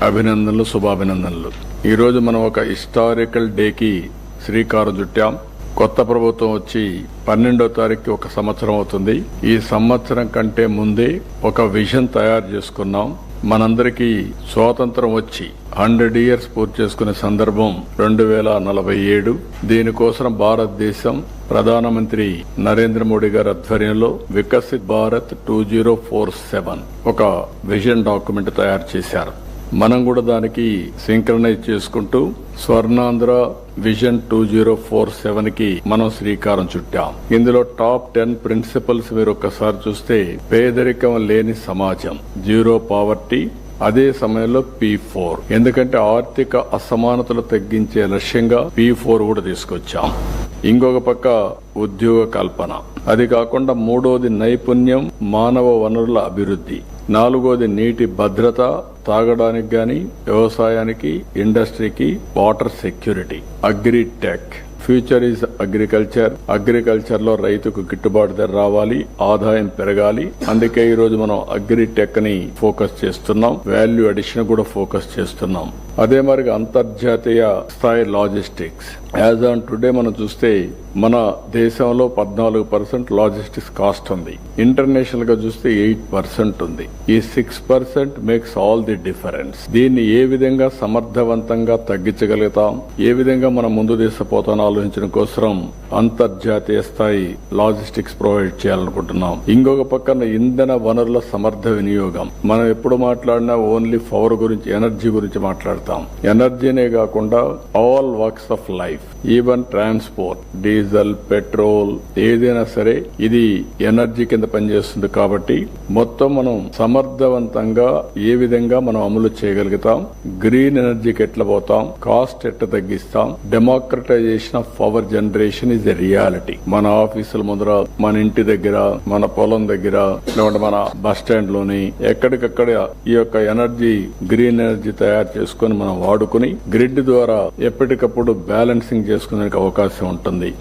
అభినందనలు, శుభాభినందనలు. ఈరోజు మనం ఒక హిస్టారికల్ డేకి శ్రీకారం చుట్టాం. కొత్త ప్రభుత్వం వచ్చి 12వ తారీఖుకి ఒక సంవత్సరం అవుతుంది. ఈ సంవత్సరం కంటే ముందే ఒక విజన్ తయారు చేసుకున్నాం. మనందరికీ స్వాతంత్రం వచ్చి 100 ఇయర్స్ పూర్తి చేసుకునే సందర్భం 2047. దీనికోసం భారతదేశం ప్రధానమంత్రి నరేంద్ర మోడీ గారి ఆధ్వర్యంలో వికసిత్ భారత్ 2047 ఒక విజన్ డాక్యుమెంట్ తయారు చేశారు. మనం కూడా దానికి సింక్రనైజ్ చేసుకుంటూ స్వర్ణాంధ్ర విజన్ 2047 కి మనం శ్రీకారం చుట్టాం. ఇందులో టాప్ 10 ప్రిన్సిపల్స్ మీరు ఒక్కసారి చూస్తే, పేదరికం లేని సమాజం, జీరో పావర్టీ, అదే సమయంలో P4, ఎందుకంటే ఆర్థిక అసమానతలు తగ్గించే లక్ష్యంగా P4 కూడా తీసుకొచ్చాం. ఇంకొక పక్క ఉద్యోగ కల్పన, అది కాకుండా మూడోది నైపుణ్యం, మానవ వనరుల అభివృద్ధి, నాలుగోది నీటి భద్రత, తాగడానికి గాని, వ్యవసాయానికి, ఇండస్ట్రీకి, water security, agritech, future is agriculture లో రైతుకు గిట్టుబాటు ధర రావాలి, ఆదాయం పెరగాలి. అందుకే ఈ రోజు మనం అగ్రిటెక్ ని ఫోకస్ చేస్తున్నాం, వాల్యూ అడిషన్ కూడా ఫోకస్ చేస్తున్నాం. అదే మరి అంతర్జాతీయ స్థాయి లాజిస్టిక్స్. యాజ్ ఆన్ టుడే మనం చూస్తే మన దేశంలో 14% లాజిస్టిక్స్ కాస్ట్ ఉంది. ఇంటర్నేషనల్ గా చూస్తే 8% ఉంది. ఈ 6% మేక్స్ ఆల్ ది డిఫరెన్స్. దీన్ని ఏ విధంగా సమర్థవంతంగా తగ్గించగలుగుతాం, ఏ విధంగా మనం ముందు తీసుకుపోతాం ఆలోచించడం కోసం అంతర్జాతీయ స్థాయి లాజిస్టిక్స్ ప్రొవైడ్ చేయాలనుకుంటున్నాం. ఇంకొక పక్కన ఇంధన వనరుల సమర్థ వినియోగం. మనం ఎప్పుడు మాట్లాడినా ఓన్లీ పవర్ గురించి, ఎనర్జీ గురించి మాట్లాడతాం. ఎనర్జీనే కాకుండా all works of life, even transport, diesel, petrol, ఏదైనా సరే ఇది ఎనర్జీ కింద పనిచేస్తుంది. కాబట్టి మొత్తం మనం సమర్థవంతంగా ఏ విధంగా మనం అమలు చేయగలుగుతాం, గ్రీన్ ఎనర్జీకి ఎట్లా పోతాం, కాస్ట్ ఎట్లా తగ్గిస్తాం, democratisation of power generation is a reality. మన ఆఫీసుల ముందర, మన ఇంటి దగ్గర, మన పొలం దగ్గర, లేకుంటే మన బస్ స్టాండ్ లోని ఎక్కడికక్కడ ఈ యొక్క ఎనర్జీ, గ్రీన్ ఎనర్జీ తయారు చేసుకుని మనం వాడుకుని గ్రిడ్ ద్వారా ఎప్పటికప్పుడు బ్యాలెన్సింగ్ చేసుకునే అవకాశం ఉంటుంది.